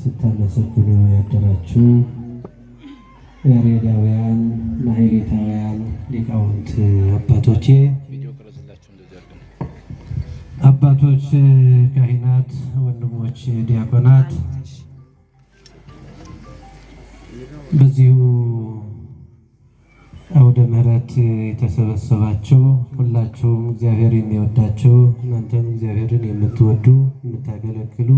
ስታመሰግኑ ያደራችሁ ያሬዳውያን ማህሌታውያን ሊቃውንት አባቶች፣ ካህናት፣ ወንድሞች ዲያቆናት በዚሁ አውደ ምሕረት የተሰበሰባችሁ ሁላችሁም እግዚአብሔር የሚወዳችሁ እናንተም እግዚአብሔርን የምትወዱ የምታገለግሉ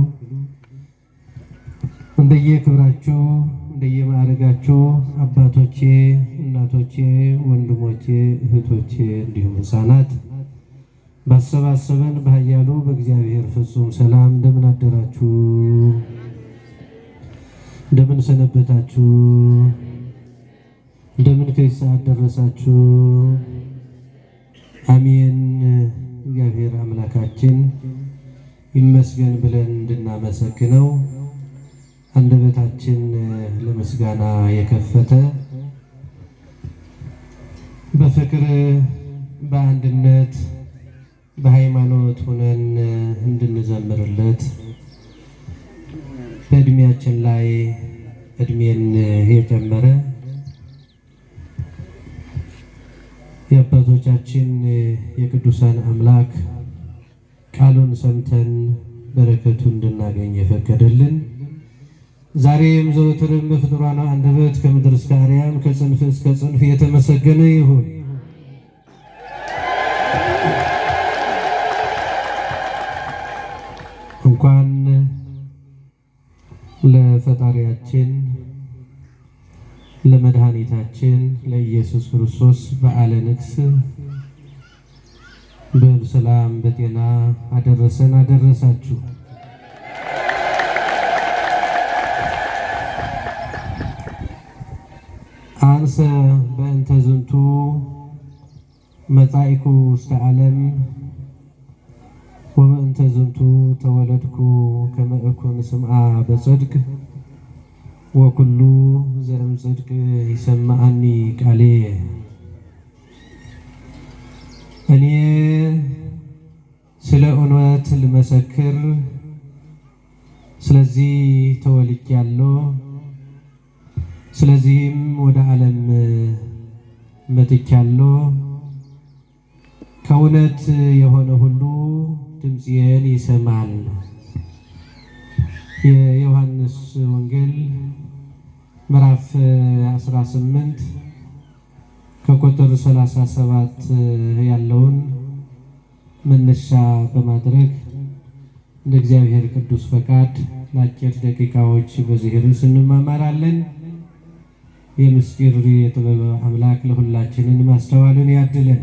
እንደየክብራችሁ እንደየማዕረጋችሁ አባቶቼ፣ እናቶቼ፣ ወንድሞቼ፣ እህቶቼ እንዲሁም ሕፃናት ባሰባሰበን በኃያሉ በእግዚአብሔር ፍጹም ሰላም እንደምን አደራችሁ? እንደምን ሰነበታችሁ? እንደምን ከዚህ ሰዓት ደረሳችሁ? አሜን። እግዚአብሔር አምላካችን ይመስገን ብለን እንድናመሰግነው አንደበታችን ለምስጋና የከፈተ በፍቅር በአንድነት በሃይማኖት ሆነን እንድንዘምርለት በእድሜያችን ላይ እድሜን የጨመረ የአባቶቻችን የቅዱሳን አምላክ ቃሉን ሰምተን በረከቱ እንድናገኝ የፈቀደልን ዛሬም ዘወትርም በፍጡራን አንደበት ከምድር እስከ አርያም ከጽንፍ እስከ ጽንፍ የተመሰገነ ይሁን። እንኳን ለፈጣሪያችን ለመድኃኒታችን ለኢየሱስ ክርስቶስ በዓለ ንግሥ በሰላም በጤና አደረሰን አደረሳችሁ። አንሰ በእንተ ዝንቱ መጻኢኩ ውስተ ዓለም ወበእንተ ዝንቱ ተወለድኩ ከመ እኩን ስምዓ በጽድቅ ወኩሉ ዘእም ጽድቅ ይሰማዓኒ ቃሌ። እኔ ስለ እውነት ልመሰክር ስለዚህ ተወልጃለሁ። ስለዚህም ወደ ዓለም መጥቻለሁ። ከእውነት የሆነ ሁሉ ድምፄን ይሰማል። የዮሐንስ ወንጌል ምዕራፍ 18 ከቁጥር 37 ያለውን መነሻ በማድረግ እንደ እግዚአብሔር ቅዱስ ፈቃድ ለአጭር ደቂቃዎች በዚህ ርዕስ እንማማራለን። የምስጢር የጥበብ አምላክ ለሁላችንን ማስተዋልን ያድለን።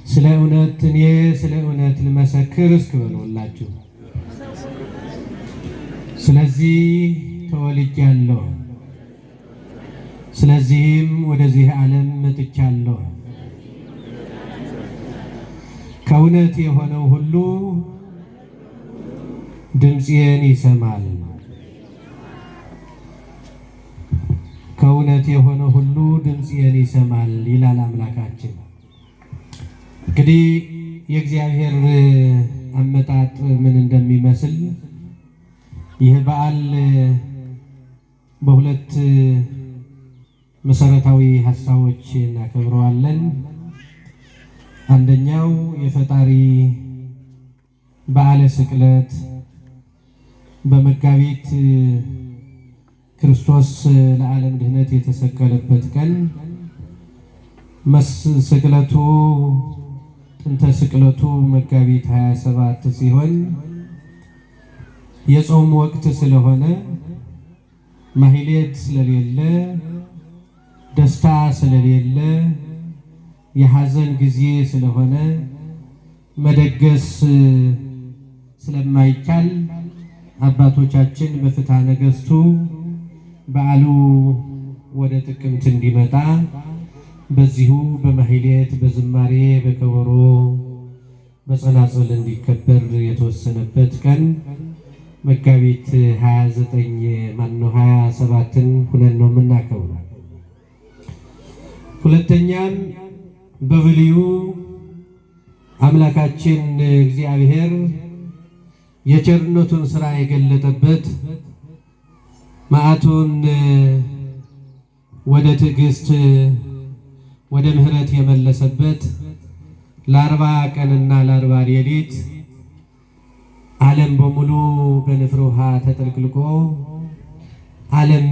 ስለ እውነት እኔ ስለ እውነት ልመሰክር እስክበሉላችሁ ስለዚህ ተወልጃለሁ። ስለዚህም ወደዚህ ዓለም መጥቻለሁ። ከእውነት የሆነው ሁሉ ድምፄን ይሰማል። ከእውነት የሆነ ሁሉ ድምፄን ይሰማል ይላል አምላካችን። እንግዲህ የእግዚአብሔር አመጣጥ ምን እንደሚመስል ይህ በዓል በሁለት መሰረታዊ ሀሳቦች እናከብረዋለን። አንደኛው የፈጣሪ በዓለ ስቅለት በመጋቢት ክርስቶስ ለዓለም ድህነት የተሰቀለበት ቀን ስቅለቱ ጥንተ ስቅለቱ መጋቢት 27 ሲሆን የጾም ወቅት ስለሆነ ማህሌት ስለሌለ ደስታ ስለሌለ የሐዘን ጊዜ ስለሆነ መደገስ ስለማይቻል አባቶቻችን በፍትሐ ነገሥቱ በዓሉ ወደ ጥቅምት እንዲመጣ በዚሁ በማህሌት በዝማሬ በከበሮ በጸናጽል እንዲከበር የተወሰነበት ቀን መጋቢት 27ን ሁነን ነው የምናከብረው። ሁለተኛም በብሉይ አምላካችን እግዚአብሔር የቸርነቱን ሥራ የገለጠበት መዓቱን ወደ ትዕግስት ወደ ምሕረት የመለሰበት ለ40 ቀንና ለ40 ሌሊት ዓለም በሙሉ በንፍር ውሃ ተጠልቅልቆ ዓለም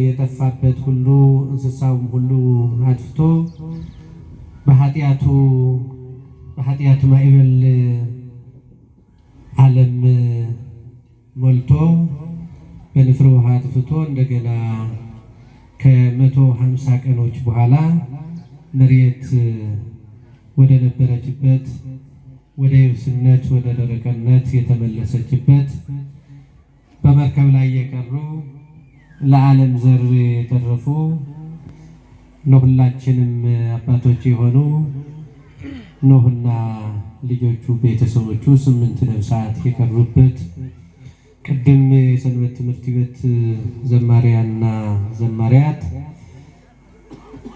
የጠፋበት ሁሉ እንስሳውም ሁሉ አጥፍቶ በኃጢአት ማዕበል ዓለም ሞልቶ በንፍር ውሃ አጥፍቶ እንደገና ከ150 ቀኖች በኋላ መሬት ወደ ነበረችበት ወደ የብስነት ወደ ደረቅነት የተመለሰችበት በመርከብ ላይ የቀሩ ለዓለም ዘር የተረፉ ለሁላችንም አባቶች የሆኑ ኖህና ልጆቹ ቤተሰቦቹ 8 ነፍሳት የቀሩበት ቅድም የሰንበት ትምህርት ቤት ዘማሪያና ዘማሪያት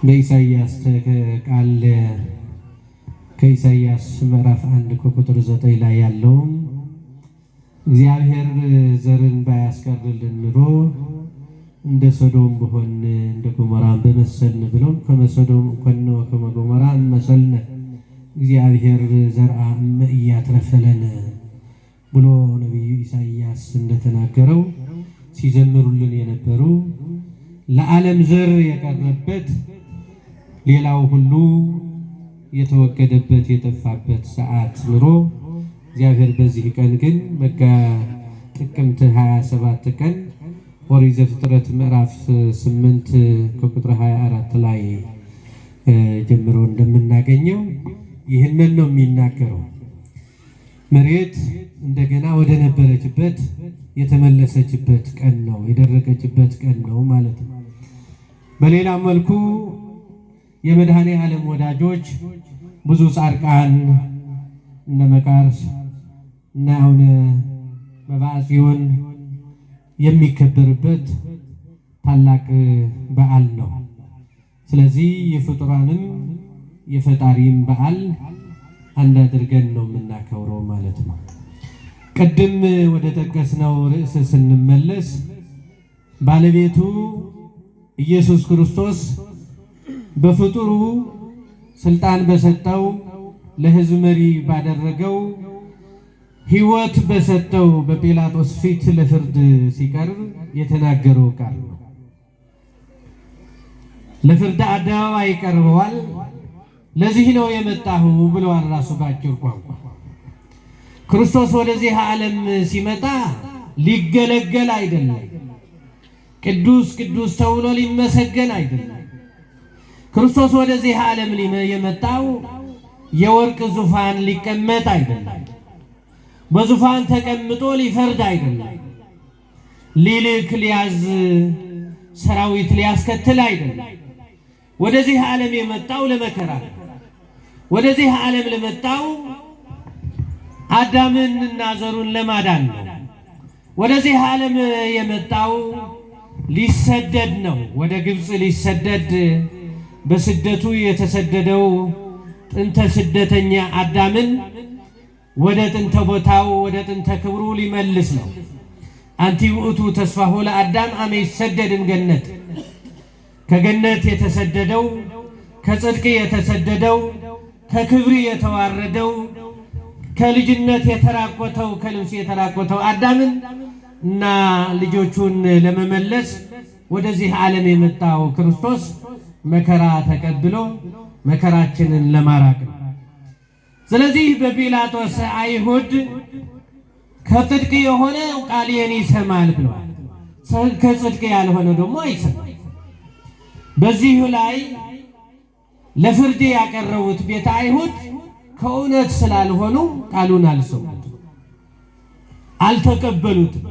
በኢሳይያስ ቃል ከኢሳይያስ ምዕራፍ 1 ቁጥር 9 ላይ ያለውን እግዚአብሔር ዘርን ባያስቀርልን ኑሮ እንደ ሶዶም በሆን እንደ ገሞራም በመሰልን ብለው ከመሶዶም እንኳን ከመጎሞራ መሰልነ እግዚአብሔር ዘርአ እያትረፈለን ብሎ ነቢዩ ኢሳይያስ እንደተናገረው ሲዘምሩልን የነበሩ ለዓለም ዘር የቀረበት ሌላው ሁሉ የተወገደበት የጠፋበት ሰዓት ኑሮ እግዚአብሔር በዚህ ቀን ግን ጥቅምት 27 ቀን ኦሪት ዘፍጥረት ምዕራፍ 8 ከቁጥር 24 ላይ ጀምሮ እንደምናገኘው ይህንን ነው የሚናገረው። መሬት እንደገና ወደ ነበረችበት የተመለሰችበት ቀን ነው፣ የደረቀችበት ቀን ነው ማለት ነው። በሌላ መልኩ የመድኃኔ ዓለም ወዳጆች ብዙ ጻድቃን እነ መቃርስ እነ አቡነ መብዓጽዮን የሚከበርበት ታላቅ በዓል ነው። ስለዚህ የፍጡራንም የፈጣሪም በዓል አንድ አድርገን ነው የምናከብረው ማለት ነው። ቅድም ወደ ጠቀስነው ርዕስ ስንመለስ ባለቤቱ ኢየሱስ ክርስቶስ በፍጡሩ ስልጣን በሰጠው ለሕዝብ መሪ ባደረገው ሕይወት በሰጠው በጲላጦስ ፊት ለፍርድ ሲቀርብ የተናገረው ቃል ነው። ለፍርድ አደባባይ ቀርበዋል። ለዚህ ነው የመጣሁ ብለዋል ራሱ ባጭር ቋንቋ። ክርስቶስ ወደዚህ ዓለም ሲመጣ ሊገለገል አይደለም፣ ቅዱስ ቅዱስ ተብሎ ሊመሰገን አይደለም። ክርስቶስ ወደዚህ ዓለም የመጣው የወርቅ ዙፋን ሊቀመጥ አይደለም፣ በዙፋን ተቀምጦ ሊፈርድ አይደለም፣ ሊልክ ሊያዝ ሰራዊት ሊያስከትል አይደለም። ወደዚህ ዓለም የመጣው ለመከራ፣ ወደዚህ ዓለም ለመጣው አዳምንና ዘሩን ለማዳን ነው። ወደዚህ ዓለም የመጣው ሊሰደድ ነው። ወደ ግብፅ ሊሰደድ በስደቱ የተሰደደው ጥንተ ስደተኛ አዳምን ወደ ጥንተ ቦታው ወደ ጥንተ ክብሩ ሊመልስ ነው። አንቲ ውእቱ ተስፋሁ ለአዳም አመ ይሰደድን ገነት። ከገነት የተሰደደው ከጽድቅ የተሰደደው ከክብር የተዋረደው ከልጅነት የተራቆተው ከልብስ የተራቆተው አዳምን እና ልጆቹን ለመመለስ ወደዚህ ዓለም የመጣው ክርስቶስ መከራ ተቀብሎ መከራችንን ለማራቅ ነው። ስለዚህ በጲላጦስ አይሁድ ከጽድቅ የሆነ ቃሌን ይሰማል ብለዋል፣ ከጽድቅ ያልሆነ ደግሞ አይሰማም። በዚህ ላይ ለፍርድ ያቀረቡት ቤተ አይሁድ ከእውነት ስላልሆኑ ቃሉን አልሰሙትም፣ አልተቀበሉትም፣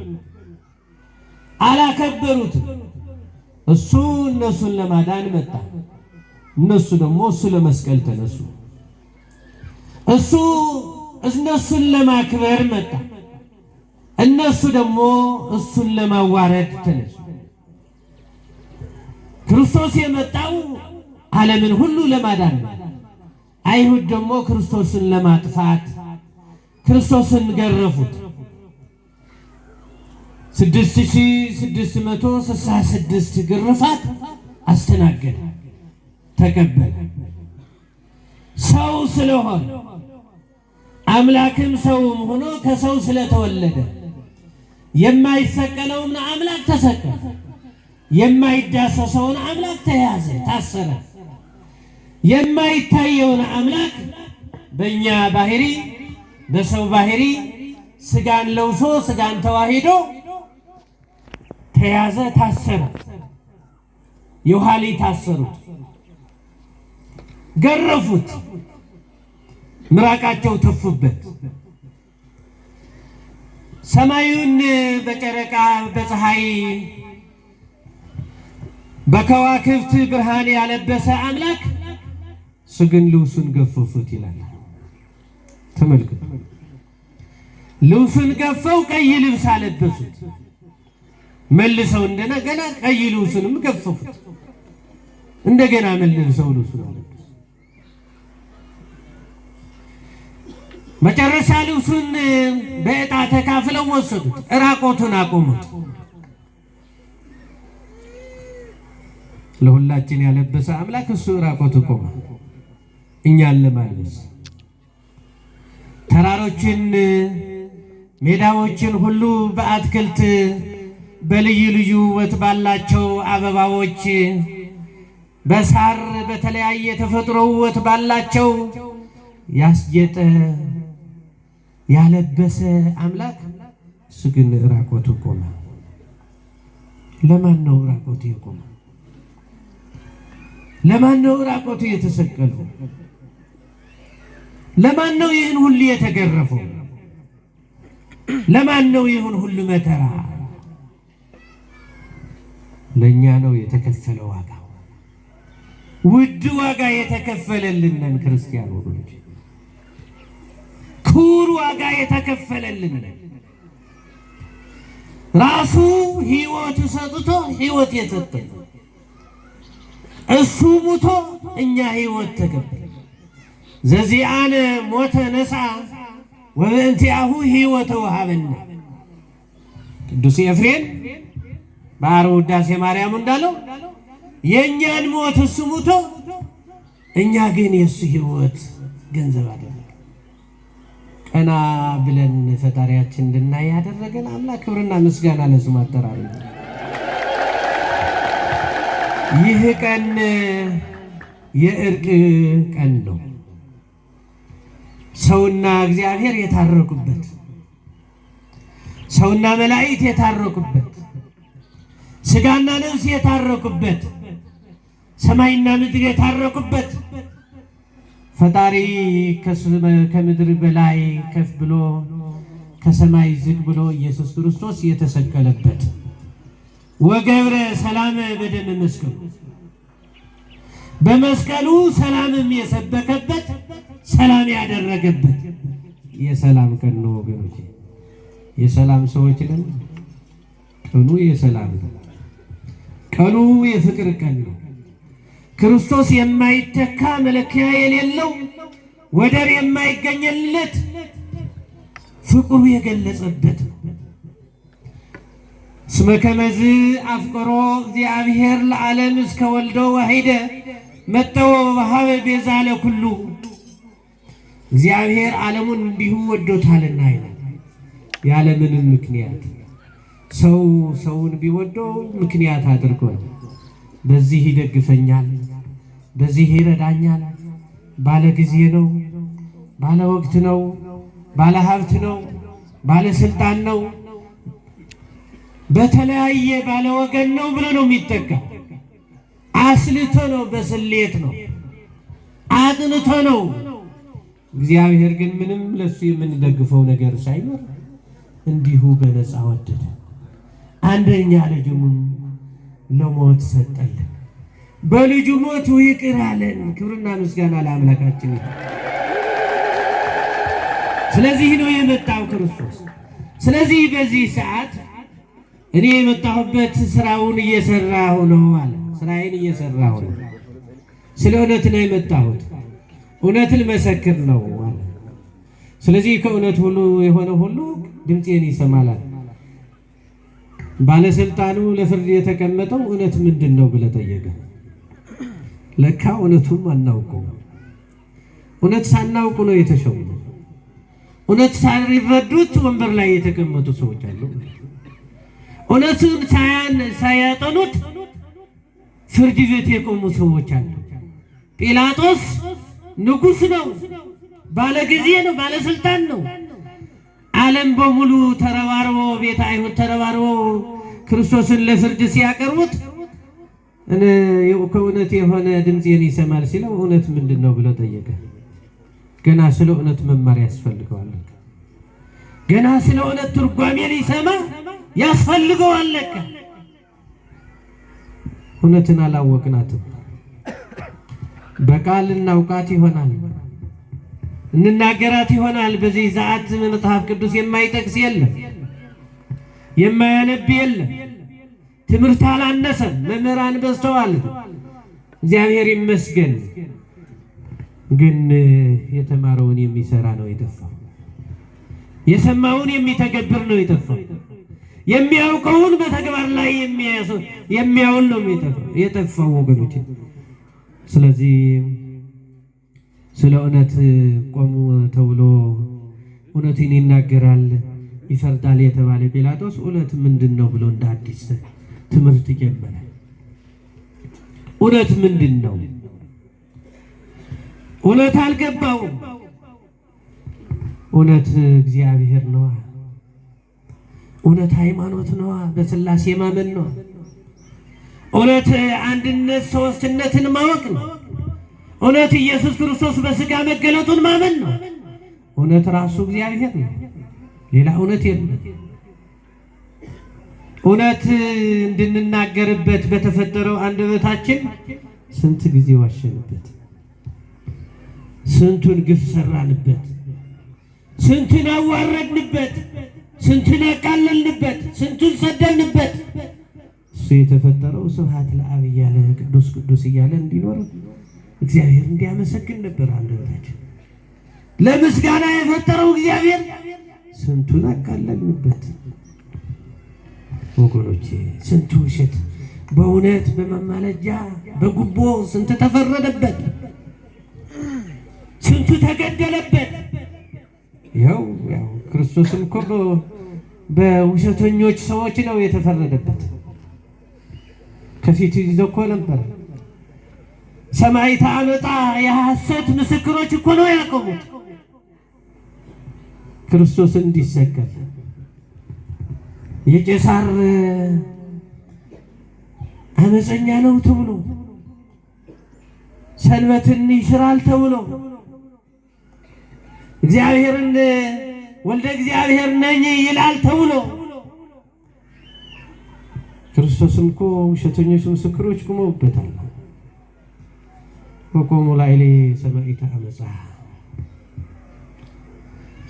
አላከበሩትም። እሱ እነሱን ለማዳን መጣ፣ እነሱ ደግሞ እሱ ለመስቀል ተነሱ። እሱ እነሱን ለማክበር መጣ፣ እነሱ ደግሞ እሱን ለማዋረድ ተነሱ። ክርስቶስ የመጣው ዓለምን ሁሉ ለማዳን ነው። አይሁድ ደግሞ ክርስቶስን ለማጥፋት ክርስቶስን ገረፉት፣ 6666 ግርፋት አስተናገደ፣ ተቀበለ። ሰው ስለሆነ አምላክም ሰውም ሆኖ ከሰው ስለተወለደ የማይሰቀለውን አምላክ ተሰቀለ፣ የማይዳሰሰውን አምላክ ተያዘ፣ ታሰረ። የማይታየውን አምላክ በእኛ ባህሪ በሰው ባህሪ ስጋን ለውሶ ስጋን ተዋሂዶ ተያዘ፣ ታሰረ። የኋሊት ታሰሩት፣ ገረፉት፣ ምራቃቸው ተፉበት። ሰማዩን በጨረቃ በፀሐይ በከዋክብት ብርሃን ያለበሰ አምላክ ስግን ልብሱን ገፈፉት ይላል። ተመልከቱ፣ ልብሱን ገፈው ቀይ ልብስ አለበሱት። መልሰው እንደገና ቀይ ልብሱንም ገፈፉት። እንደገና መልሰው ልብሱን አለበሱት። መጨረሻ ልብሱን በዕጣ ተካፍለው ወሰዱት፣ ራቆቱን አቆሙት። ለሁላችን ያለበሰ አምላክ እሱ ራቆቱ ቆመ እኛን ለማልበስ። ተራሮችን ሜዳዎችን ሁሉ በአትክልት በልዩ ልዩ ውበት ባላቸው አበባዎች በሳር በተለያየ ተፈጥሮ ውበት ባላቸው ያስጌጠ ያለበሰ አምላክ እሱ ግን ራቆቱ ቆመ። ለማን ነው ራቆቱ የቆመ? ለማን ነው ራቆቱ የተሰቀለው? ለማን ነው ይህን ሁሉ የተገረፈው? ለማን ነው ይህን ሁሉ መከራ? ለኛ ነው የተከፈለው ዋጋ። ውድ ዋጋ የተከፈለልን ክርስቲያን ወገኖች፣ ክቡር ዋጋ የተከፈለልን ራሱ ሕይወት ሰጥቶ ሕይወት የሰጠን እሱ ሙቶ እኛ ሕይወት ተቀበል። ዘዚአነ ሞተ ነሳ ወበእንቲአሁ ሕይወተ ወሀበነ። ቅዱስ ኤፍሬም በዓርብ ውዳሴ ማርያም እንዳለው የእኛን ሞት እሱ ሙቶ እኛ ግን የእሱ ሕይወት ገንዘብ አደረገ። ቀና ብለን ፈጣሪያችን እንድናይ ያደረገን አምላክ ክብርና ምስጋና ለስሙ አጠራር። ይህ ቀን የእርቅ ቀን ነው። ሰውና እግዚአብሔር የታረቁበት፣ ሰውና መላእክት የታረቁበት፣ ስጋና ነፍስ የታረቁበት፣ ሰማይና ምድር የታረቁበት፣ ፈጣሪ ከምድር በላይ ከፍ ብሎ ከሰማይ ዝቅ ብሎ ኢየሱስ ክርስቶስ የተሰቀለበት ወገብረ ሰላም በደመ መስቀሉ በመስቀሉ ሰላምም የሰበከበት ሰላም ያደረገበት የሰላም ቀን ነው ወገኖቼ። የሰላም ሰዎች ነን። ቀኑ የሰላም ነው። ቀኑ የፍቅር ቀን ነው። ክርስቶስ የማይተካ መለኪያ የሌለው ወደር የማይገኝለት ፍቅሩ የገለጸበት ነው። እስመ ከመዝ አፍቅሮ እግዚአብሔር ለዓለም እስከ ወልዶ ወሒደ መጠወ ወሀበ ቤዛ ለኩሉ። እግዚአብሔር ዓለሙን እንዲሁ ወዶታልና ይላል። ያለምንም ምክንያት ሰው ሰውን ቢወደው ምክንያት አድርጎ ነው። በዚህ ይደግፈኛል፣ በዚህ ይረዳኛል፣ ባለ ጊዜ ነው፣ ባለ ወቅት ነው፣ ባለ ሀብት ነው፣ ባለ ስልጣን ነው፣ በተለያየ ባለ ወገን ነው ብሎ ነው የሚጠጋ። አስልቶ ነው፣ በስሌት ነው፣ አጥንቶ ነው። እግዚአብሔር ግን ምንም ለሱ የምንደግፈው ነገር ሳይኖር እንዲሁ በነፃ ወደደ። አንደኛ ልጁን ለሞት ሰጠልን። በልጁ ሞት ይቅር አለን። ክብርና ምስጋና ለአምላካችን ይሁን። ስለዚህ ነው የመጣው ክርስቶስ። ስለዚህ በዚህ ሰዓት እኔ የመጣሁበት ስራውን እየሰራሁ ነው አለ። ስራዬን እየሰራሁ ነው። ስለ እውነት ነው የመጣሁት፣ እውነትን መሰክር ነው አለ። ስለዚህ ከእውነት ሁሉ የሆነ ሁሉ ድምፄን ይሰማል። ባለስልጣኑ ለፍርድ የተቀመጠው እውነት ምንድነው ብለ ጠየቀ። ለካ እውነቱን አናውቀው። እውነት ሳናውቁ ነው የተሾሙ። እውነት ሳይረዱት ወንበር ላይ የተቀመጡ ሰዎች አሉ። እውነቱን ሳያጠኑት ፍርድ ቤት የቆሙ ሰዎች አሉ። ጲላጦስ ንጉሥ ነው፣ ባለጊዜ ነው፣ ባለስልጣን ነው። ዓለም በሙሉ ተረባርቦ ቤተ አይሁድ ተረባርቦ ክርስቶስን ለፍርድ ሲያቀርቡት ከእውነት የሆነ ድምፄን ይሰማል ሲለው እውነት ምንድነው ብሎ ጠየቀ። ገና ስለ እውነት መማር ያስፈልገዋል። ገና ስለ እውነት ትርጓሜ ሊሰማ ያስፈልገዋል። እውነትን አላወቅናትም። በቃል እናውቃት ይሆናል፣ እንናገራት ይሆናል። በዚህ ሰዓት መጽሐፍ ቅዱስ የማይጠቅስ የለም፣ የማያነብ የለም። ትምህርት አላነሰም፣ መምህራን በዝተዋል። እግዚአብሔር ይመስገን። ግን የተማረውን የሚሰራ ነው የጠፋው። የሰማውን የሚተገብር ነው የጠፋው። የሚያውቀውን በተግባር ላይ የሚያውል ነው የጠፋው ወገኖች። ስለዚህ ስለ እውነት ቆሙ ተብሎ እውነትን ይናገራል ይፈርዳል የተባለ ጲላጦስ እውነት ምንድነው ብሎ እንደ አዲስ ትምህርት ጀመረ። እውነት ምንድነው? እውነት አልገባውም። እውነት እግዚአብሔር ነው። እውነት ሃይማኖት ነው፣ በሥላሴ ማመን ነው። እውነት አንድነት ሶስትነትን ማወቅ ነው። እውነት ኢየሱስ ክርስቶስ በሥጋ መገለጡን ማመን ነው። እውነት ራሱ እግዚአብሔር ነው፣ ሌላ እውነት የለም። እውነት እንድንናገርበት በተፈጠረው አንደበታችን ስንት ጊዜ ዋሸንበት፣ ስንቱን ግፍ ሰራንበት፣ ስንቱን አዋረድንበት፣ ስንቱን አቃለልንበት፣ ስንቱን ሰደብንበት። እሱ የተፈጠረው ስብሐት ለአብ እያለ ቅዱስ ቅዱስ እያለ እንዲኖር እግዚአብሔር እንዲያመሰግን ነበር አንደበታችን። ለምስጋና የፈጠረው እግዚአብሔር ስንቱን አቃለልንበት ወገኖቼ። ስንቱ ውሸት በእውነት በመማለጃ በጉቦ ስንት ተፈረደበት፣ ስንቱ ተገደለበት። ያው ክርስቶስም እኮ በውሸተኞች ሰዎች ነው የተፈረደበት። ከፊቱ ይዘው እኮ ነበር ሰማዕት አመጣ የሐሰት ምስክሮች እኮ ነው ያቆሙት ክርስቶስን እንዲሰቀል። የቄሳር አመፀኛ ነው ተብሎ ሰንበትን ይሽራል ተብሎ እግዚአብሔርን ወልደ እግዚአብሔር ነኝ ይላል ተብሎ ክርስቶስም እኮ ውሸተኞች ምስክሮች ቆመውበታል። ወቆሙ ላዕሌ ሰማዕተ አመፃ።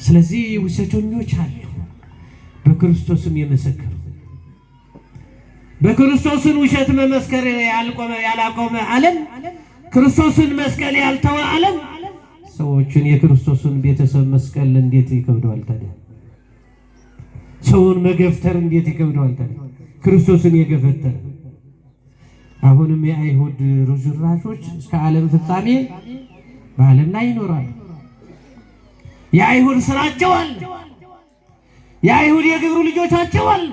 ስለዚህ ውሸተኞች አሉ በክርስቶስም የመሰከሩ። በክርስቶስን ውሸት መመስከር ያላቆመ ዓለም፣ ክርስቶስን መስቀል ያልተወ ዓለም ሰዎችን የክርስቶስን ቤተሰብ መስቀል እንዴት ይከብደዋል ታዲያ? ሰውን መገፍተር እንዴት ይከብደዋል ታዲያ? ክርስቶስን የገፈተረ አሁንም የአይሁድ ርዝራዦች እስከ ዓለም ፍጻሜ በዓለም ላይ ይኖራሉ። የአይሁድ ስራቸው አለ፣ የአይሁድ የግብሩ ልጆቻቸው አለ።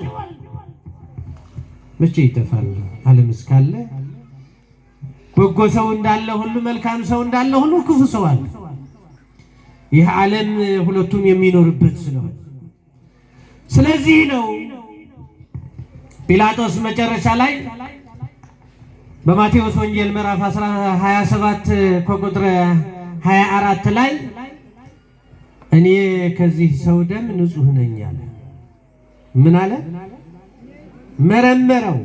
መቼ ይጠፋል? ዓለም እስካለ በጎ ሰው እንዳለ ሁሉ መልካም ሰው እንዳለ ሁሉ ክፉ ሰው አለ። ይህ ዓለም ሁለቱም የሚኖርበት ስለሆነ ስለዚህ ነው ጲላጦስ መጨረሻ ላይ በማቴዎስ ወንጌል ምዕራፍ 27 ከቁጥር 24 ላይ እኔ ከዚህ ሰው ደም ንጹሕ ነኝ አለ። ምን አለ? መረመረው።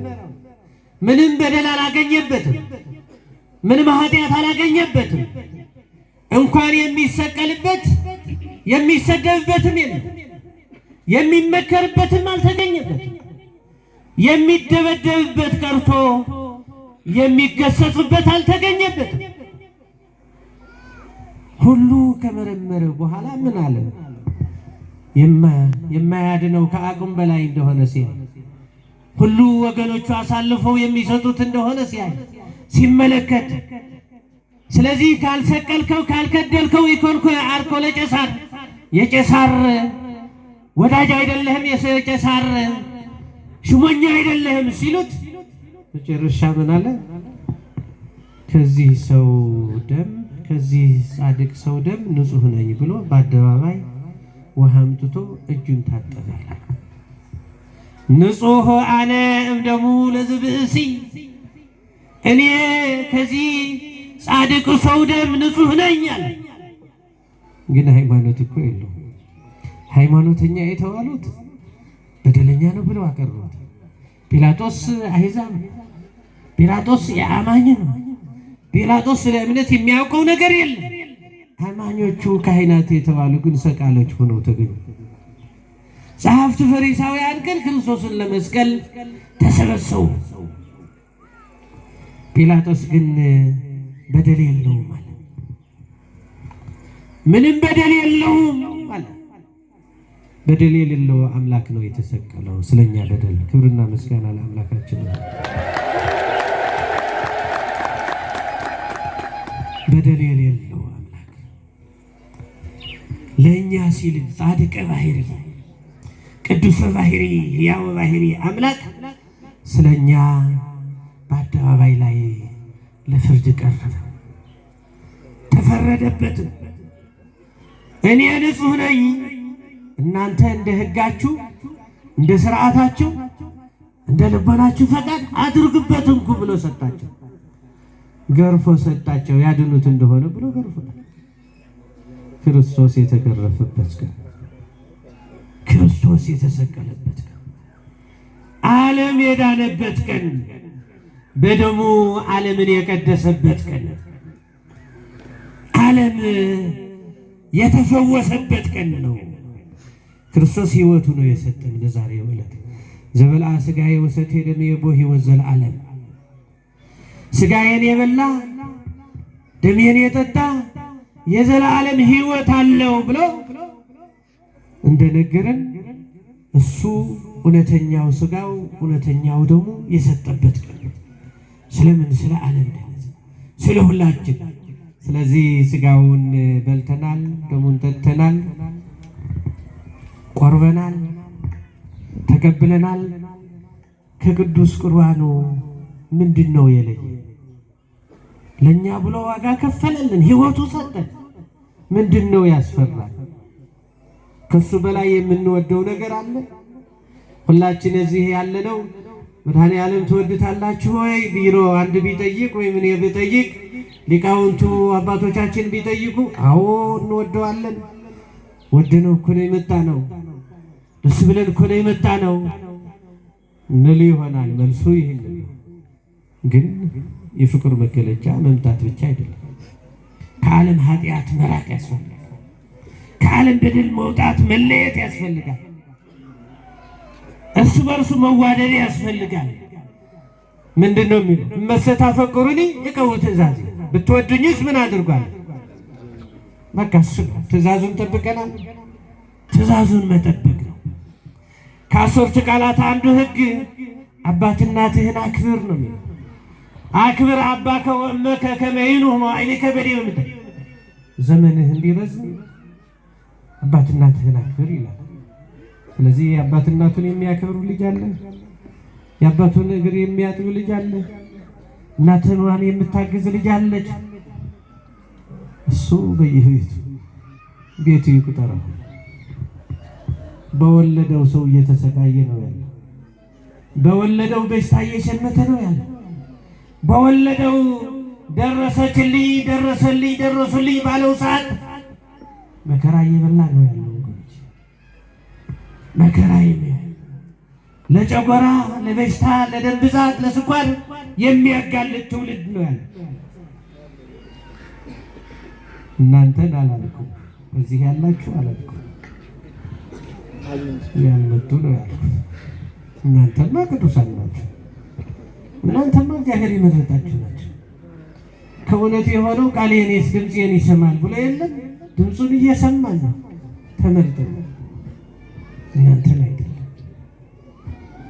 ምንም በደል አላገኘበትም፣ ምንም ኃጢአት አላገኘበትም። እንኳን የሚሰቀልበት የሚሰደብበትም የለም፣ የሚመከርበትም አልተገኘበትም። የሚደበደብበት ቀርቶ የሚገሰጽበት አልተገኘበትም። ሁሉ ከመረመረ በኋላ ምን አለ? የማያድነው ከአቅም በላይ እንደሆነ ሲል ሁሉ ወገኖቹ አሳልፈው የሚሰጡት እንደሆነ ሲመለከት፣ ስለዚህ ካልሰቀልከው ካልከደልከው ይኮንኩ አርኮ ለቄሳር፣ የቄሳር ወዳጅ አይደለህም፣ የቄሳር ሹመኛ አይደለህም ሲሉት መጨረሻ ምን አለ? ከዚህ ሰው ደም ከዚህ ጻድቅ ሰው ደም ንጹሕ ነኝ ብሎ በአደባባይ ውሃ አምጥቶ እጁን ታጠበ። ንጹሕ አነ እምደሙ ለዝብእሲ፣ እኔ ከዚህ ጻድቅ ሰው ደም ንጹሕ ነኝ አለ። ግን ሃይማኖት እኮ የለውም። ሃይማኖተኛ የተባሉት በደለኛ ነው ብለው አቀረቡት። ጲላጦስ አሕዛብ፣ ጲላጦስ የአማኝ ነው። ጲላጦስ ስለ እምነት የሚያውቀው ነገር የለም። አማኞቹ ካህናት የተባሉ ግን ሰቃሎች ሆነው ተገኙ። ጸሐፍት ፈሪሳውያን ግን ክርስቶስን ለመስቀል ተሰበሰቡ። ጲላጦስ ግን በደል የለውም አለ። ምንም በደል የለውም አለ። በደል የሌለው አምላክ ነው የተሰቀለው ስለኛ በደል። ክብርና ምስጋና ለአምላካችን ነው። በደል የሌለው አምላክ ለእኛ ሲል ጻድቀ ባህሪ፣ ቅዱሰ ባህሪ፣ ሕያው ባህሪ አምላክ ስለኛ በአደባባይ ላይ ለፍርድ ቀረበ፣ ተፈረደበት። እኔ ንጹሕ ነኝ፣ እናንተ እንደ ሕጋችሁ እንደ ሥርዓታችሁ እንደ ልቦናችሁ ፈቃድ አድርጉበት እንኩ ብሎ ሰጣቸው። ገርፎ ሰጣቸው፣ ያድኑት እንደሆነ ብሎ ገርፎ። ክርስቶስ የተገረፈበት ቀን፣ ክርስቶስ የተሰቀለበት ቀን፣ ዓለም የዳነበት ቀን፣ በደሙ ዓለምን የቀደሰበት ቀን፣ ዓለም የተፈወሰበት ቀን ነው። ክርስቶስ ሕይወቱ ነው የሰጠን ለዛሬው ዕለት። ዘበልዐ ሥጋዬ ወሰትየ ደምየ ቦ ሕይወት ዘለዓለም፣ ሥጋዬን የበላ ደሜን የጠጣ የዘላለም ሕይወት አለው ብሎ እንደነገረን እሱ እውነተኛው ሥጋው እውነተኛው ደሙ የሰጠበት ቀን። ስለምን? ስለ ዓለም ደህንነት፣ ስለ ሁላችን። ስለዚህ ሥጋውን በልተናል፣ ደሙን ጠጥተናል፣ ቆርበናል፣ ተቀብለናል። ከቅዱስ ቁርባኑ ምንድን ነው የለየ? ለእኛ ብሎ ዋጋ ከፈለልን፣ ሕይወቱ ሰጠን። ምንድን ነው ያስፈራል? ከሱ በላይ የምንወደው ነገር አለ? ሁላችን እዚህ ያለነው መድኃኔዓለም ትወድታላችሁ ወይ ቢሮ አንድ ቢጠይቅ ወይም እኔ ብጠይቅ፣ ሊቃውንቱ አባቶቻችን ቢጠይቁ፣ አዎ እንወደዋለን፣ ወደነው እኮ ነው የመጣ ነው፣ ደስ ብለን እኮ ነው የመጣ ነው እንል ይሆናል። መልሱ ይህን ግን የፍቅር መገለጫ መምጣት ብቻ አይደለም። ከዓለም ኃጢአት መራቅ ያስፈልጋል። ከዓለም በደል መውጣት መለየት ያስፈልጋል። እርስ በርሱ መዋደድ ያስፈልጋል። ምንድን ነው የሚለው? እመሰታፈቅሩኒ ይቀው ትእዛዝ፣ ብትወዱኝስ ምን አድርጓል? በቃ እሱ ትእዛዙን ጠብቀናል። ትእዛዙን መጠበቅ ነው። ከአስርቱ ቃላት አንዱ ሕግ አባት እናትህን አክብር ነው የሚለው። አክብር አባከ ወእመከ ከመ ይኑህ መዋዕሊከ በዲበ ምድር፣ ዘመንህ እንዲረዝም አባት እናትህን አክብር ይላል። ስለዚህ የአባት እናቱን የሚያከብሩ ልጅ አለ፣ የአባቱን እግር የሚያጥብ ልጅ አለ፣ እናትህን የምታግዝ ልጅ አለች። እሱ በየቤቱ ቤቱ ይቁጠረው። በወለደው ሰው እየተሰቃየ ነው ያለ፣ በወለደው በሽታ እየሸመተ ነው ያለ፣ በወለደው ደረሰችልኝ ደረሰልኝ ደረሱልኝ ባለው ሰዓት መከራ እየበላ ነው ያለው። መከራ ለጨጓራ፣ ለበሽታ፣ ለደም ብዛት፣ ለስኳር የሚያጋልጥ ትውልድ ነው ያለ። እናንተን አላልኩም፣ እዚህ ያላችሁ አላልኩም፣ ያልመጡ ነው ያልኩት። እናንተማ ቅዱሳን ናችሁ። እናንተማ እግዚአብሔር የመረጣችሁ ናቸው። ከእውነት የሆነው ቃል የኔስ ድምፄን ይሰማል ብሎ የለም። ድምፁን እየሰማን ነው ተመርጠን፣ እናንተን አይደለም።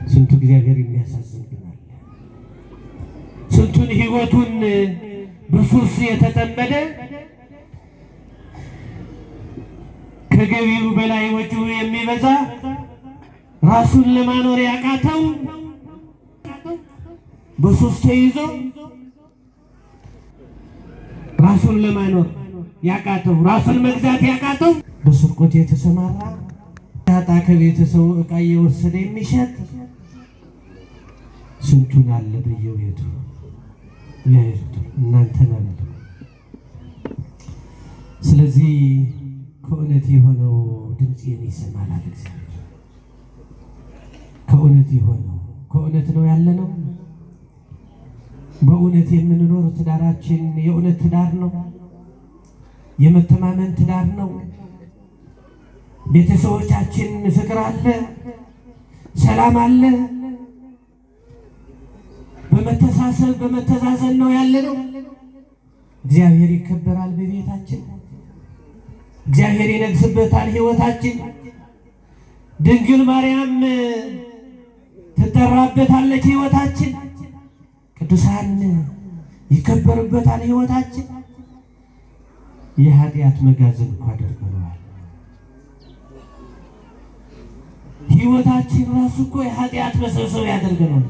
እሱ ስንቱ እግዚአብሔር የሚያሳዝን ግን አለ። ስንቱን ሕይወቱን በሱስ የተጠመደ ከገቢው በላይ ወጪው የሚበዛ ራሱን ለማኖር ያቃተው በሱስ ተይዞ ራሱን ለማኖር ያቃተው ራሱን መግዛት ያቃተው በስርቆት የተሰማራ ያጣ ከቤተሰቡ ዕቃ እየወሰደ የሚሸጥ ስንቱን አለ በየቤቱ ያይዙት እናንተ ናችሁ። ስለዚህ ከእውነት የሆነው ድምፄን ይሰማል አለ እግዚአብሔር። ከእውነት የሆነው ከእውነት ነው ያለነው። በእውነት የምንኖር ትዳራችን የእውነት ትዳር ነው። የመተማመን ትዳር ነው። ቤተሰቦቻችን ፍቅር አለ፣ ሰላም አለ። በመተሳሰብ በመተዛዘን ነው ያለነው። እግዚአብሔር ይከበራል በቤታችን። እግዚአብሔር ይነግስበታል ሕይወታችን። ድንግል ማርያም ትጠራበታለች ሕይወታችን። ቅዱሳን ይከበሩበታል ሕይወታችን። የኃጢአት መጋዘን እኮ አድርገነዋል። ሕይወታችን ራሱ እኮ የኃጢአት መሰብሰቢያ ያደርገናል።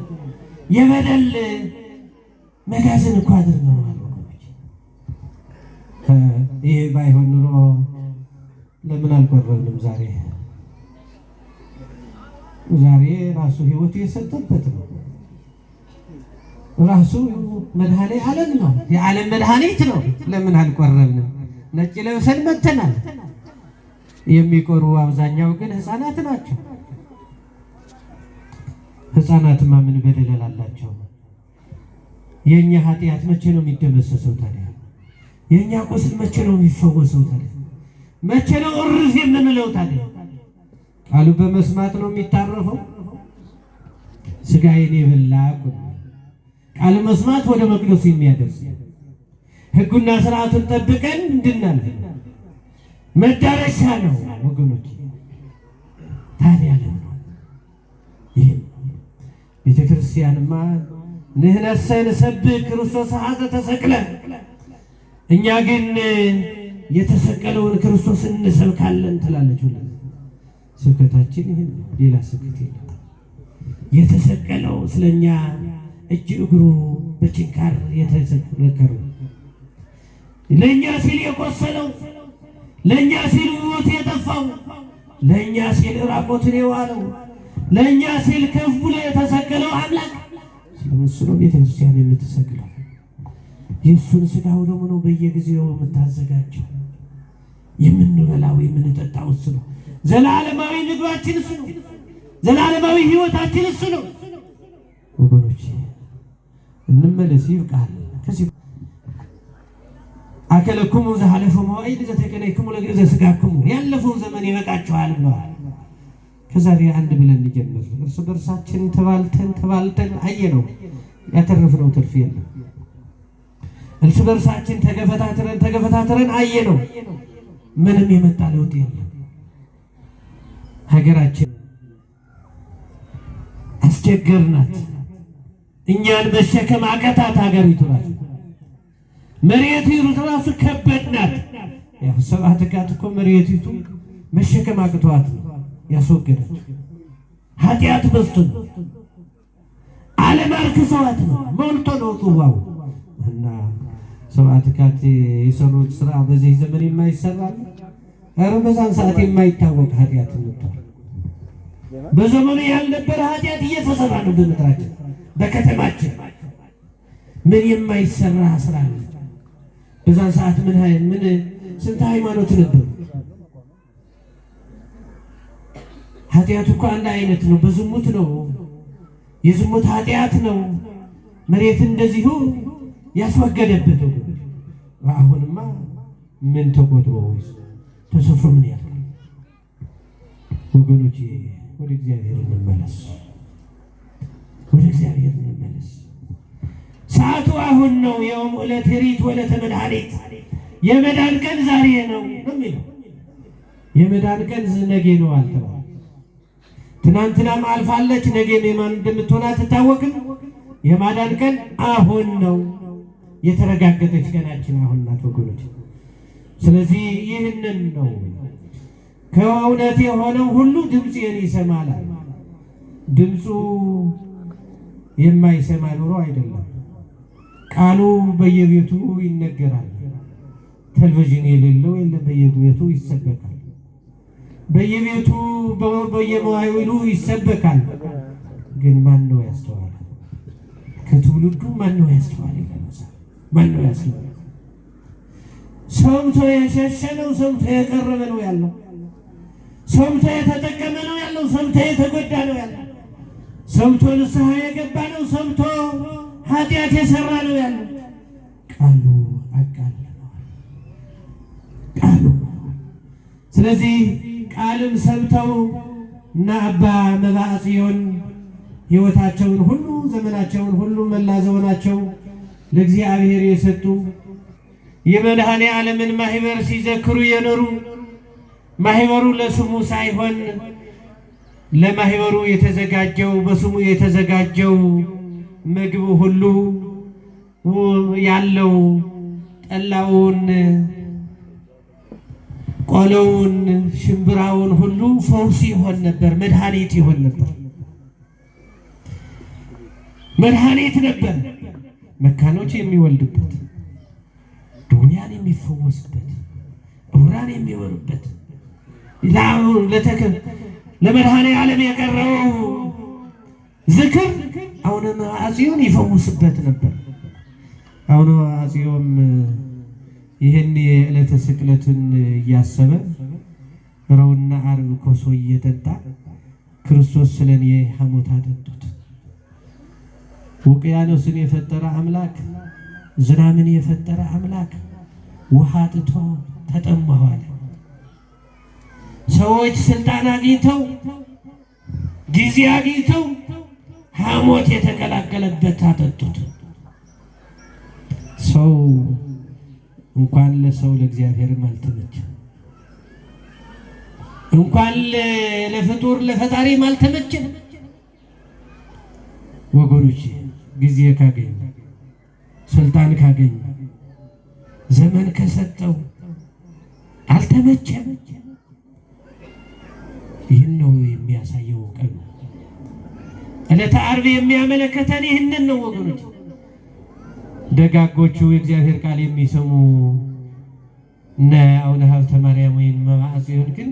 የበደል መጋዘን እኮ አድርገነዋል ወገኖች። ይሄ ባይሆን ኑሮ ለምን አልቆረብንም? ዛሬ ራሱ ሕይወት የሰጠበት ነው። ራሱ መድኃኔ ዓለም ነው። የዓለም መድኃኒት ነው። ለምን አልቆረብንም? ነጭ ለብሰን መተናል። የሚቆሩ አብዛኛው ግን ሕፃናት ናቸው። ሕፃናትማ ምን በደል አላቸው? የእኛ ኃጢአት መቼ ነው የሚደመሰሰው ታዲያ? የእኛ ቁስል መቼ ነው የሚፈወሰው ታዲያ? መቼ ነው እርፍ የምንለው ታዲያ? ቃሉ በመስማት ነው የሚታረፈው። ሥጋዬን የበላ ቃሉ መስማት ወደ መቅደሱ የሚያደርስ ሕጉና ሥርዓቱን ጠብቀን እንድናልፍ መዳረሻ ነው ወገኖች። ታዲያ ለምን ይሄ ቤተ ክርስቲያንማ ንሕነሰ ንሰብክ ክርስቶስ ኀዘ ተሰቅለ፣ እኛ ግን የተሰቀለውን ክርስቶስ እንሰብካለን ትላለች። ሁሉ ስብከታችን ይሄን ሌላ ስብከት የለም። የተሰቀለው ስለኛ እጅ እግሩ በችንካር የተሰቀለው ለኛ ሲል የቆሰለው ለኛ ሲል ሞት የጠፋው ለኛ ሲል ራቆትን የዋለው ለኛ ሲል ከፍ ብሎ የተሰቀለው አምላክ ስለሱ ነው ቤተ ክርስቲያን የምትሰቅለው። የእሱን ሥጋው ደግሞ ነው በየጊዜው የምታዘጋጀው። የምንበላው የምንጠጣው እሱ ነው። ዘላለማዊ ምግባችን እሱ ነው። ዘላለማዊ ሕይወታችን እሱ ነው። ወገኖች እንመለስ፣ ይብቃል። ከዚህ አከለክሙ ዘሐለፈ መዋዕል ዘተቀነይክሙ ለግእዘ ሥጋክሙ፣ ያለፈው ዘመን ይበቃችኋል ብለዋል። ከዛሬ አንድ ብለን እንጀምር። እርስ በርሳችን ተባልተን አየነው፣ ያተረፍነው ትርፍ የለም። እርስ በርሳችን ተገፈታትረን አየነው፣ ምንም የመጣ ለውጥ የለም። ሀገራችን አስቸገርናት። እኛን መሸከም አቃታት ሀገሪቱ ራሱ። መሬቱ ራሱ ከበድናት። ያው ሰባት ቃት እኮ መሬቲቱ መሸከም አቅቷት ነው ያስወገደች። ኃጢአት በዝቶ ነው፣ ዓለም አርክሰዋት ነው፣ ሞልቶ ነው ጽዋው። እና ሰባት ቃት የሰሩት ስራ በዚህ ዘመን የማይሰራ ኧረ በዛን ሰዓት የማይታወቅ ኃጢአት ነው። በዘመኑ ያልነበረ ኃጢአት እየተሰራ ነው በምድራችን በከተማችን። ምን የማይሰራ ስራ ነው? በዛን ሰዓት ምን ስንት ሃይማኖት ነበሩ? ኃጢአቱ እኮ አንድ አይነት ነው። በዝሙት ነው፣ የዝሙት ኃጢአት ነው። መሬት እንደዚሁ ያስወገደበት። አሁንማ ምን ተቆጥሮ ወይስ ተሰፍሮ ምን ያህል? ወገኖች ወደ እግዚአብሔር እንመለስ፣ ወደ እግዚአብሔር እንመለስ። ሰዓቱ አሁን ነው። የውም ዕለት ሪት ወለተ መድኃኒት፣ የመዳን ቀን ዛሬ ነው የሚለው። የመዳን ቀን ነገ ነው አልተባለም። ትናንትናም አልፋለች፣ ነገም የማን እንደምትሆን አትታወቅም። የማዳን ቀን አሁን ነው። የተረጋገጠች ቀናችን አሁን ናት ወገኖች። ስለዚህ ይህንን ነው ከእውነት የሆነው ሁሉ ድምፄን ይሰማል። ድምፁ የማይሰማ ኑሮ አይደለም። ቃሉ በየቤቱ ይነገራል። ቴሌቪዥን የሌለው የለም፣ በየቤቱ ይሰበካል። በየቤቱ በየሞባይሉ ይሰበካል። ግን ማን ነው ያስተዋለ? ከትውልዱ ማን ነው ያስተዋለ? ማን ነው ያስተዋለ? ሰምቶ የሸሸ ነው፣ ሰምቶ የቀረበ ነው ያለው። ሰምቶ የተጠቀመ ነው ያለው፣ ሰምቶ የተጎዳ ነው ያለው። ሰምቶ ንስሐ የገባ ነው፣ ሰምቶ ኃጢአት የሰራ ነው ያለው። ቃሉ አቃልለዋል ቃሉ። ስለዚህ ቃልን ሰምተው እና አባ መብዓ ጽዮን ሕይወታቸውን ሁሉ ዘመናቸውን ሁሉ መላ ዘመናቸው ለእግዚአብሔር የሰጡ የመድኃኔ ዓለምን ማህበር ሲዘክሩ የኖሩ ማህበሩ ለስሙ ሳይሆን ለማህበሩ የተዘጋጀው በስሙ የተዘጋጀው ምግብ ሁሉ ያለው ጠላውን፣ ቆሎውን፣ ሽምብራውን ሁሉ ፈውስ ይሆን ነበር፣ መድኃኒት ይሆን ነበር፣ መድኃኒት ነበር። መካኖች የሚወልዱበት፣ ድውያን የሚፈወስበት፣ ዕውራን የሚበሩበት ለመድኃኔ ዓለም የቀረበው ዝክር አቡነ መብዓ ጽዮን ይፈውስበት ነበር። አቡነ መብዓ ጽዮን ይህን የዕለተ ስቅለትን እያሰበ ረቡዕና ዓርብ ኮሶ እየጠጣ ክርስቶስ ስለኔ ሐሞት አጠጡት። ውቅያኖስን የፈጠረ አምላክ፣ ዝናምን የፈጠረ አምላክ ውሃ አጥቶ ተጠማሁ አለ። ሰዎች ስልጣን አግኝተው ጊዜ አግኝተው ሐሞት የተቀላቀለበት አጠጡት። ሰው እንኳን ለሰው ለእግዚአብሔርም አልተመቸም። እንኳን ለፍጡር ለፈጣሪም አልተመቸም። ወገኖች ጊዜ ካገኘ ስልጣን ካገኘ ዘመን ከሰጠው አልተመቸም። ይህን ነው የሚያሳየው ቀኑ። ዕለተ ዓርብ የሚያመለክተን ይህንን ነው ወገኖች። ደጋጎቹ የእግዚአብሔር ቃል የሚሰሙ እነ አቡነ ሀብተ ማርያም ወይም መብዓ ጽዮን ግን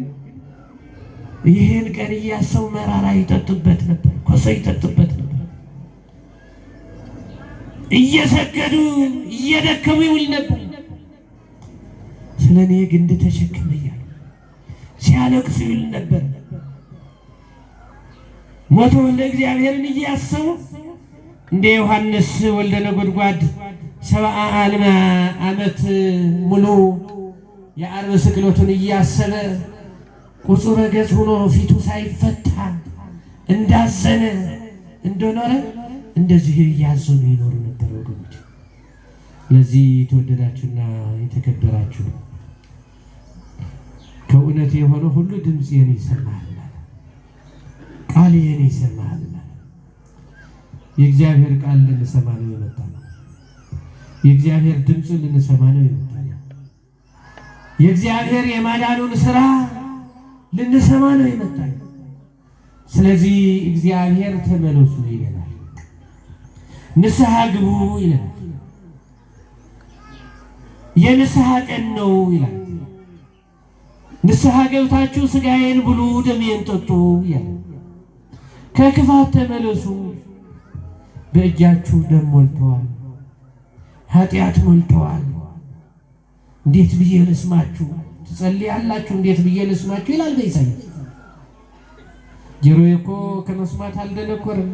ይህን ቀን እያሰቡ መራራ ይጠጡበት ነበር፣ ኮሶ ይጠጡበት ነበር። እየሰገዱ እየደከሙ ይውል ነበር። ስለኔ ግንድ ተሸክመ እያሉ ሲያለቅሱ ይውል ነበር። ሞቶ ወልደ እግዚአብሔርን እያሰቡ እንደ ዮሐንስ ወልደ ነጎድጓድ 70 ዓመት ሙሉ የዓርብ ስቅለቱን እያሰበ ቁጹረ ገጽ ሆኖ ፊቱ ሳይፈታ እንዳዘነ እንደኖረ እንደዚህ እያዘኑ ይኖሩ ነበር ወገኖች። ለዚህ የተወደዳችሁና የተከበራችሁ ከእውነት የሆነ ሁሉ ድምፄን ይሰማል፣ ቃሌን ይሰማል። የእግዚአብሔር ቃል ልንሰማ ነው የመጣነው። የእግዚአብሔር ድምፅ ልንሰማ ነው የመጣነው። የእግዚአብሔር የማዳኑን ስራ ልንሰማ ነው የመጣነው። ስለዚህ እግዚአብሔር ተመለሱ ይለናል፣ ንስሐ ግቡ ይለናል። የንስሐ ቀን ነው ይላል። ንስሐ ገብታችሁ ሥጋዬን ብሉ ደሜን ጠጡ ይላል። ከክፋት ተመለሱ። በእጃችሁ ደም ሞልተዋል፣ ኃጢአት ሞልተዋል። እንዴት ብዬ ልስማችሁ? ትጸልያላችሁ፣ እንዴት ብዬ ልስማችሁ ይላል በኢሳይያስ። ጆሮዬ እኮ ከመስማት አልደነኮረም፣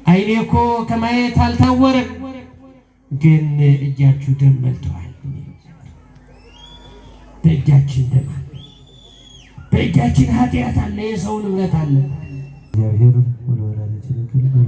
ዓይኔ እኮ ከማየት አልታወረም። ግን እጃችሁ ደም ሞልተዋል። በእጃችን ደም አለ፣ በእጃችን ኃጢአት አለ፣ የሰው ንብረት አለ። እግዚአብሔር ወለወላዲቱ ድንግል